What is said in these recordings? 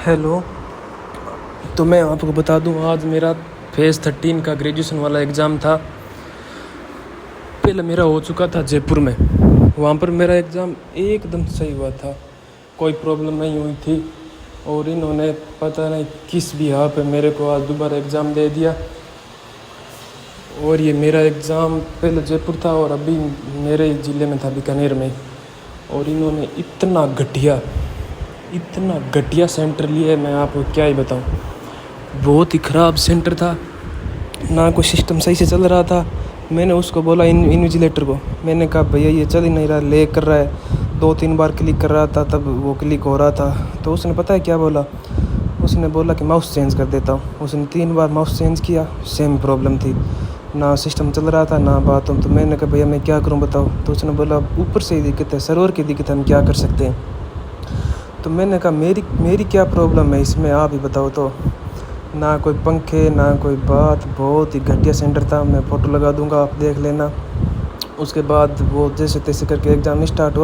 Hello. तो मैं आपको बता दूं, आज मेरा फेज़ 13 का ग्रेजुएशन वाला एग्ज़ाम था। पहले मेरा हो चुका था जयपुर में। वहाँ पर मेरा एग्ज़ाम एकदम सही हुआ था, कोई प्रॉब्लम नहीं हुई थी। और इन्होंने पता नहीं किस बिहार पे मेरे को आज दोबारा एग्ज़ाम दे दिया। और ये मेरा एग्ज़ाम पहले जयपुर था और अभी मेरे ज़िले में था, बीकानेर में। और इन्होंने इतना घटिया सेंटर लिया है, मैं आपको क्या ही बताऊं। बहुत ही ख़राब सेंटर था, ना कोई सिस्टम सही से चल रहा था। मैंने उसको बोला, इन्विजिलेटर को मैंने कहा, भैया ये चल ही नहीं रहा, लेग कर रहा है। 2-3 बार क्लिक कर रहा था तब वो क्लिक हो रहा था। तो उसने पता है क्या बोला, उसने बोला कि माउस चेंज कर देता हूँ। उसने 3 बार माउस चेंज किया, सेम प्रॉब्लम थी, ना सिस्टम चल रहा था ना बात। तो मैंने कहा, भैया मैं क्या करूँ बताओ। तो उसने बोला, ऊपर से ही दिक्कत है, सर्वर की दिक्कत है, हम क्या कर सकते हैं। तो मैंने कहा, मेरी क्या प्रॉब्लम है इसमें, आप ही बताओ। तो ना कोई पंखे ना कोई बात, बहुत ही घटिया सेंटर था। मैं फ़ोटो लगा दूंगा, आप देख लेना। उसके बाद वो जैसे तैसे करके एग्ज़ाम स्टार्ट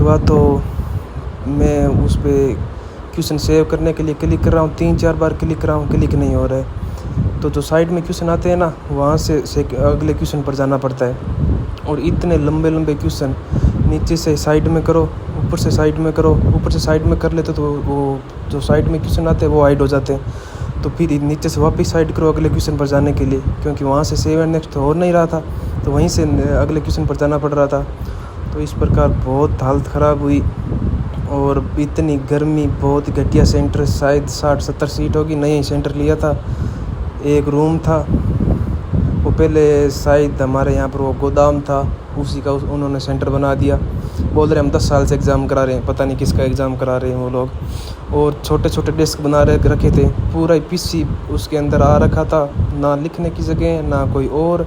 हुआ तो मैं उस पर क्वेश्चन सेव करने के लिए क्लिक कर रहा हूँ, 3-4 बार क्लिक कर रहा हूँ, क्लिक नहीं हो रहा है। तो जो साइड में क्वेश्चन आते हैं ना, वहाँ से अगले क्वेश्चन पर जाना पड़ता है। और इतने लंबे लंबे क्वेश्चन, नीचे से साइड में करो, ऊपर से साइड में करो, ऊपर से साइड में कर लेते तो वो जो साइड में क्वेश्चन आते हैं वो हाइड हो जाते हैं। तो फिर नीचे से वापस साइड करो अगले क्वेश्चन पर जाने के लिए, क्योंकि वहाँ से सेव एंड नेक्स्ट हो नहीं रहा था, तो वहीं से अगले क्वेश्चन पर जाना पड़ रहा था। तो इस प्रकार बहुत हालत ख़राब हुई। और इतनी गर्मी, बहुत घटिया सेंटर, शायद 60-70 सीट होगी, नया ही सेंटर लिया था। एक रूम था, वो पहले शायद हमारे यहाँ पर वो गोदाम था, उसी का उन्होंने सेंटर बना दिया। बोल रहे हम 10 साल से एग्ज़ाम करा रहे हैं, पता नहीं किसका एग्ज़ाम करा रहे हैं वो लोग। और छोटे छोटे डेस्क बना रखे थे, पूरा पीसी उसके अंदर आ रखा था, ना लिखने की जगह ना कोई और,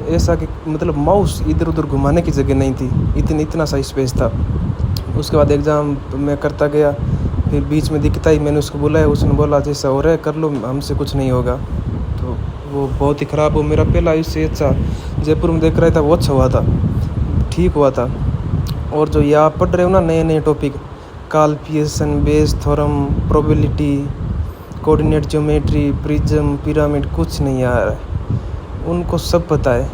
ऐसा कि मतलब माउस इधर उधर घुमाने की जगह नहीं थी, इतना सा स्पेस था। उसके बाद एग्ज़ाम मैं करता गया, फिर बीच में दिक्कत आई, मैंने उसको बुलाया, उसने बोला जैसा हो रहा है कर लो, हमसे कुछ नहीं होगा। तो वो बहुत ही ख़राब हो। मेरा पहला इससे अच्छा जयपुर में देख रहा था, वो अच्छा हुआ था, ठीक हुआ था। और जो ये आप पढ़ रहे हो ना नए नए टॉपिक, काल Pearson, Bayes theorem, probability, coordinate geometry, prism, pyramid, कुछ नहीं यार, उनको सब पता है।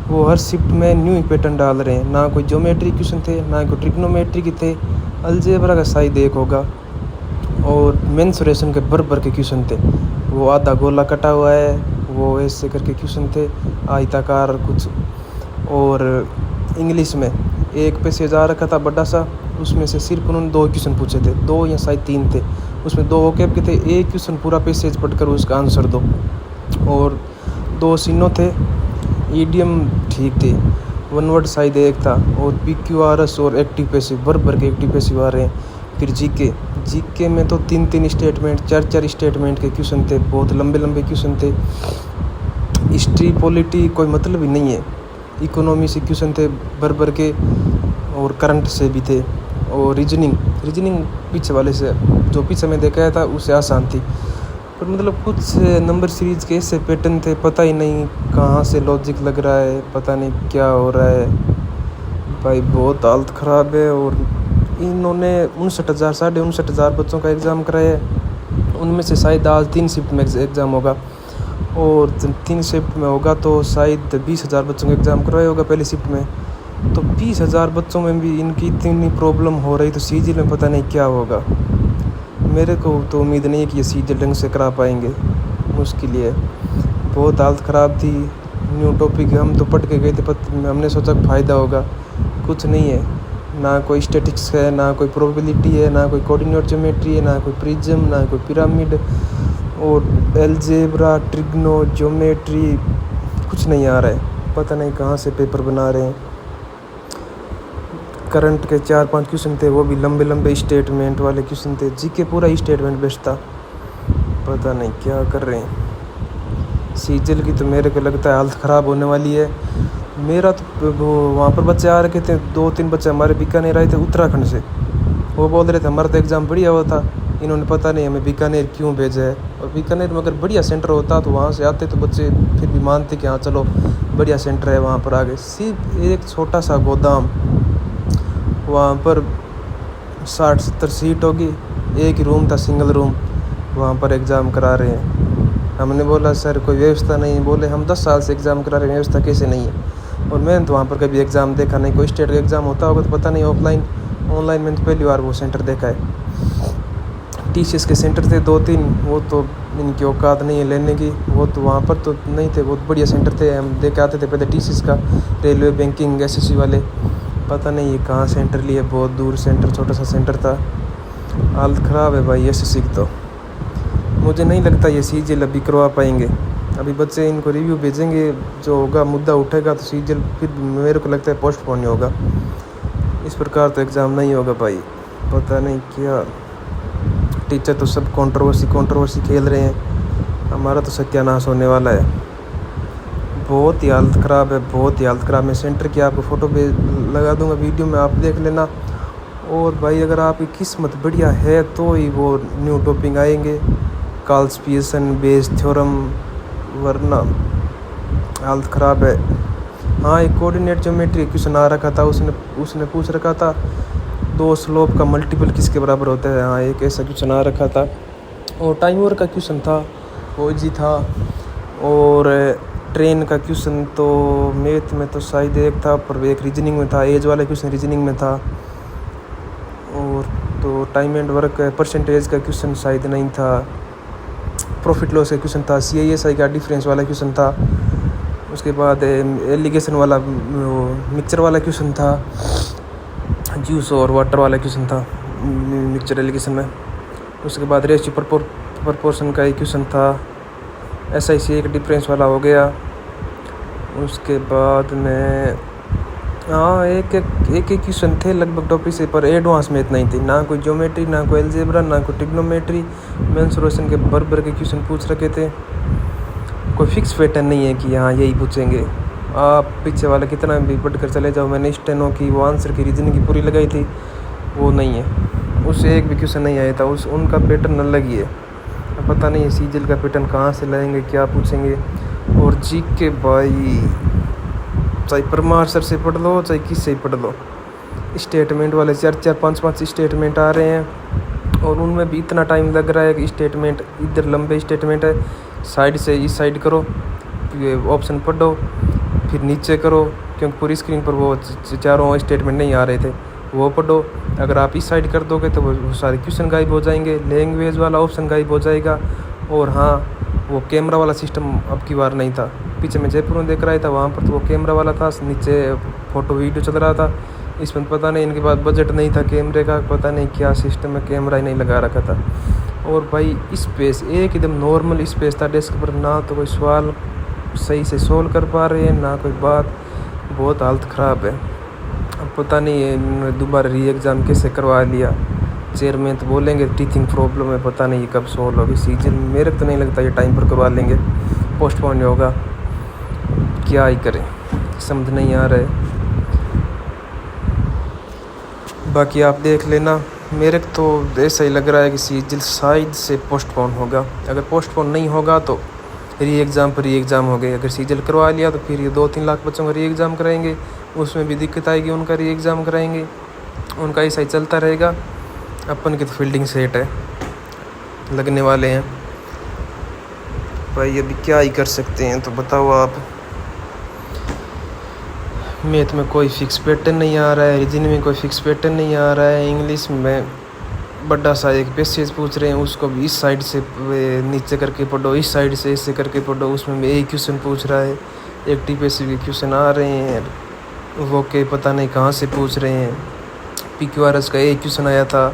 वो हर शिफ्ट में न्यू ही पैटर्न डाल रहे हैं, ना कोई ज्योमेट्री क्वेश्चन थे ना कोई ट्रिग्नोमेट्री के थे, अलजेब्रा का शायद एक होगा, और मेंसुरेशन के भर के क्वेश्चन थे। वो आधा गोला कटा हुआ है, वो ऐसे करके क्वेश्चन थे, आयताकार कुछ। और इंग्लिश में एक पैसेज आ रखा था बड़ा सा, उसमें से सिर्फ उन्होंने 2 क्वेश्चन पूछे थे, 2 या शायद 3 थे। उसमें 2 वोकैब के थे, एक क्वेश्चन पूरा पैसेज पढ़कर उसका आंसर दो। और 2 सिनो थे, ईडियम ठीक थे, वन वर्ड शायद एक था। और PQRS और एक्टिव पैसिव, भर के एक्टिव पैसिव आ रहे हैं। फिर जीके में तो 3-3 स्टेटमेंट, 4-4 स्टेटमेंट के क्वेश्चन थे, बहुत लंबे लंबे क्वेश्चन थे। हिस्ट्री पॉलिटी कोई मतलब ही नहीं है, इकोनॉमी से क्वेश्चन थे भर के, और करंट से भी थे। और रीजनिंग पीछे वाले से, जो पीछे में देखा था उससे आसान थी, पर मतलब कुछ नंबर सीरीज के ऐसे पैटर्न थे, पता ही नहीं कहाँ से लॉजिक लग रहा है, पता नहीं क्या हो रहा है भाई, बहुत हालत ख़राब है। और इन्होंने 59,000 बच्चों का एग्ज़ाम कराया है, उनमें से शायद आज 3 शिफ्ट में एग्ज़ाम होगा, और 3 शिफ्ट में होगा तो शायद 20,000 बच्चों का एग्ज़ाम करवाया होगा पहली शिफ्ट में। तो 20,000 बच्चों में भी इनकी इतनी प्रॉब्लम हो रही, तो सीजी में पता नहीं क्या होगा। मेरे को तो उम्मीद नहीं है कि ये सीजी ढंग से करा पाएंगे, मुश्किल है। बहुत हालत ख़राब थी। न्यू टॉपिक हम तो पढ़ के गए थे, हमने सोचा फ़ायदा होगा, कुछ नहीं है। ना कोई स्टैटिक्स है, ना कोई प्रोबेबिलिटी है, ना कोई कोऑर्डिनेट ज्योमेट्री है, ना कोई प्रिज्म, ना कोई पिरामिड, और अलजेब्रा, ट्रिग्नो ज्योमेट्री कुछ नहीं आ रहा है, पता नहीं कहाँ से पेपर बना रहे हैं। करंट के 4-5 क्वेश्चन थे, वो भी लंबे लंबे स्टेटमेंट वाले क्वेश्चन थे। जीके पूरा स्टेटमेंट बेस्ड था, पता नहीं क्या कर रहे हैं। सीजल की तो मेरे को लगता है हालत ख़राब होने वाली है। मेरा तो वो वहाँ पर बच्चे आ रखे थे, 2-3 बच्चे हमारे बीकानेर आए थे उत्तराखंड से, वो बोल रहे थे हमारा तो एग्ज़ाम बढ़िया हुआ था, इन्होंने पता नहीं हमें बीकानेर क्यों भेजा है। और बीकानेर में अगर बढ़िया सेंटर होता तो वहाँ से आते तो बच्चे फिर भी मानते कि हाँ चलो बढ़िया सेंटर है, वहाँ पर आ गए। सिर्फ एक छोटा सा गोदाम, वहाँ पर 60-70 सीट होगी, एक ही रूम था, सिंगल रूम, वहाँ पर एग्ज़ाम करा रहे हैं। हमने बोला सर कोई व्यवस्था नहीं है। बोले हम 10 साल से एग्ज़ाम करा रहे हैं, व्यवस्था कैसे नहीं है। और मैंने तो वहाँ पर कभी एग्ज़ाम देखा नहीं, कोई स्टेट का एग्ज़ाम होता होगा तो पता नहीं, ऑफलाइन ऑनलाइन मैंने तो पहली बार वो सेंटर देखा है। टीसीएस के सेंटर थे 2-3, वो तो इनकी औकात नहीं है लेने की, वो तो वहाँ पर तो नहीं थे, बहुत बढ़िया सेंटर थे, हम देख के आते थे पहले टीसीएस का, रेलवे, बैंकिंग, एसएससी वाले। पता नहीं ये कहाँ सेंटर लिए, बहुत दूर सेंटर, छोटा सा सेंटर था। हालत ख़राब है भाई एसएससी की। तो मुझे नहीं लगता ये सीजीएल अभी करवा पाएंगे। अभी बच्चे इनको रिव्यू भेजेंगे, जो होगा मुद्दा उठेगा तो सीजीएल फिर मेरे को लगता है पोस्टपोन ही होगा। इस प्रकार तो एग्ज़ाम नहीं होगा भाई, पता नहीं क्या। टीचर तो सब कंट्रोवर्सी खेल रहे हैं, हमारा तो सत्यानाश होने वाला है। बहुत ही हालत ख़राब है, बहुत ही हालत ख़राब। मैं सेंटर की आपको फ़ोटो पे लगा दूंगा वीडियो में, आप देख लेना। और भाई अगर आपकी किस्मत बढ़िया है तो ही वो न्यू टॉपिक आएंगे, कार्ल्स पियर्सन, बेस थ्योरम, वरना हालत ख़राब है। हाँ, एक कोऑर्डिनेट ज्योमेट्री क्वेश्चन आ रखा था, उसने पूछ रखा था 2 स्लोप का मल्टीपल किसके बराबर होता है। हाँ, एक ऐसा क्वेश्चन आ रखा था। और टाइमर का क्वेश्चन था, वो जी था। और ट्रेन का क्वेश्चन तो मैथ में तो शायद एक था, पर एक रीजनिंग में था, एज वाला क्वेश्चन रीजनिंग में था। और तो टाइम एंड वर्क परसेंटेज का क्वेश्चन शायद नहीं था। प्रॉफिट लॉस का क्वेश्चन था, CISI का डिफरेंस वाला क्वेश्चन था। उसके बाद एलिगेशन वाला मिक्सचर वाला क्वेश्चन था, जूस और वाटर वाला क्वेश्चन था मिक्सचर एलिगेशन में। उसके बाद रेशियो प्रपोर्शन का एक क्वेश्चन था, SIC एक डिफरेंस वाला हो गया। उसके बाद में हाँ एक क्वेश्चन थे लगभग टॉपिक से, पर एडवांस मैथ नहीं थी, ना कोई ज्योमेट्री, ना कोई एल्जेब्रा, ना कोई ट्रिग्नोमेट्री। मेंसुरेशन के बराबर के क्वेश्चन पूछ रखे थे। कोई फिक्स पैटर्न नहीं है कि हाँ यही पूछेंगे। आप पीछे वाला कितना भी पढ़ कर चले जाओ। मैंने स्टेनो की वो आंसर की रीजनिंग की पूरी लगाई थी, वो नहीं है, उससे एक भी क्वेश्चन नहीं आया था। उनका पैटर्न अलग ही है। पता नहीं सीजीएल का पैटर्न कहाँ से लाएंगे, क्या पूछेंगे। और जीके भाई चाहे परमार सर से पढ़ लो, चाहे किससे ही पढ़ लो, स्टेटमेंट वाले 4-4, 5-5 स्टेटमेंट आ रहे हैं। और उनमें भी इतना टाइम लग रहा है कि स्टेटमेंट इधर लंबे स्टेटमेंट है, साइड से इस साइड करो, ऑप्शन पढ़ो, फिर नीचे करो, क्योंकि पूरी स्क्रीन पर वो चारों स्टेटमेंट नहीं आ रहे थे, वो पढ़ो। अगर आप इस साइड कर दोगे तो वो सारे क्वेश्चन गायब हो जाएंगे, लैंग्वेज वाला ऑप्शन गायब हो जाएगा। और हाँ, वो कैमरा वाला सिस्टम अब की बार नहीं था। पीछे मैं जयपुर में देख रहा था, वहाँ पर तो वो कैमरा वाला था, नीचे फ़ोटो वीडियो चल रहा था। इसमें पता नहीं इनके पास बजट नहीं था कैमरे का, पता नहीं क्या सिस्टम है, कैमरा ही नहीं लगा रखा था। और भाई स्पेस एकदम नॉर्मल स्पेस था डेस्क पर, ना तो कोई सवाल सही से सोल्व कर पा रहे हैं, ना कोई बात। बहुत हालत ख़राब है। अब पता नहीं है दोबारा री एग्ज़ाम कैसे करवा लिया। चेयरमैन तो बोलेंगे टीचिंग प्रॉब्लम है, पता नहीं कब सोल्व होगी सीजन। मेरे को तो नहीं लगता ये टाइम पर करवा लेंगे, पोस्टपोन ही होगा। क्या ही करें, समझ नहीं आ रहा है। बाकी आप देख लेना, मेरे को तो ऐसा ही लग रहा है कि सीजन शायद से पोस्टपोन होगा। अगर पोस्टपोन नहीं होगा तो री एग्ज़ाम पर री एग्ज़ाम हो गए। अगर सीजल करवा लिया तो फिर ये 2-3 लाख बच्चों का री एग्ज़ाम कराएंगे, उसमें भी दिक्कत आएगी, उनका री एग्ज़ाम कराएंगे, उनका ऐसा ही चलता रहेगा। अपन की तो फील्डिंग सेट है, लगने वाले हैं भाई, अभी क्या ही कर सकते हैं। तो बताओ आप। मैथ में कोई फिक्स पैटर्न नहीं आ रहा है, रीजनिंग में कोई फिक्स पैटर्न नहीं आ रहा है, इंग्लिश में बड़ा सा एक पैसेज पूछ रहे हैं, उसको भी इस साइड से नीचे करके पढ़ो, इस साइड से ऐसे करके पढ़ो। उसमें भी एक क्वेश्चन पूछ रहा है, एक टीपीएससी के क्वेश्चन आ रहे हैं, वो के पता नहीं कहाँ से पूछ रहे हैं। PQRS का एक क्वेश्चन आया था,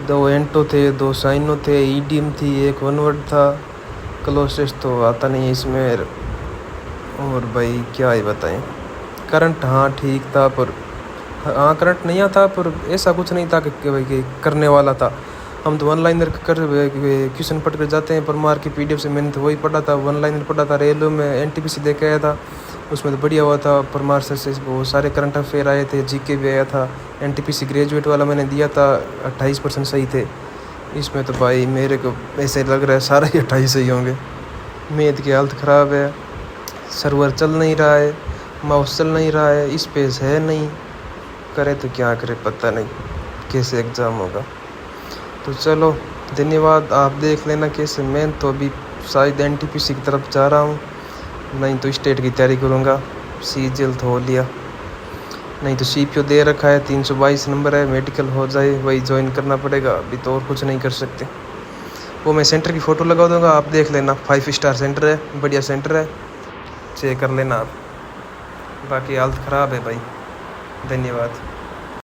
2 एंटो थे, 2 साइनो थे, ईडीएम थी, एक वन वर्ड था। क्लोसेस तो आता नहीं है इसमें। और भाई क्या ही बताएं। करंट हाँ ठीक था, पर हाँ करंट नहीं आता, पर ऐसा कुछ नहीं था कि करने वाला था। हम तो वन लाइनर कर क्वेश्चन पढ़ कर जाते हैं, परमार की PDF से मैंने तो वही पढ़ा था, वन लाइनर पढ़ा था। रेलवे में NTPC दे के आया था, उसमें तो बढ़िया हुआ था। परमार सर से वो सारे करंट अफेयर आए थे, GK भी आया था। NTPC ग्रेजुएट वाला मैंने दिया था, 28% सही थे। इसमें तो भाई मेरे को ऐसे लग रहा है सारे ही 28 सही होंगे। मैथ की हालत ख़राब है, सर्वर चल नहीं रहा है, माउस चल नहीं रहा है, स्पेस है नहीं, करे तो क्या करे, पता नहीं कैसे एग्ज़ाम होगा। तो चलो धन्यवाद। आप देख लेना कैसे। मैं तो अभी शायद NTPC की तरफ जा रहा हूँ, नहीं तो स्टेट की तैयारी करूँगा। CGL तो हो लिया, नहीं तो CPO दे रखा है, 322 नंबर है, मेडिकल हो जाए वही ज्वाइन करना पड़ेगा। अभी तो और कुछ नहीं कर सकते। वो मैं सेंटर की फ़ोटो लगा दूँगा, आप देख लेना। 5 स्टार सेंटर है, बढ़िया सेंटर है, चेक कर लेना आप। बाकी हालत ख़राब है भाई। धन्यवाद।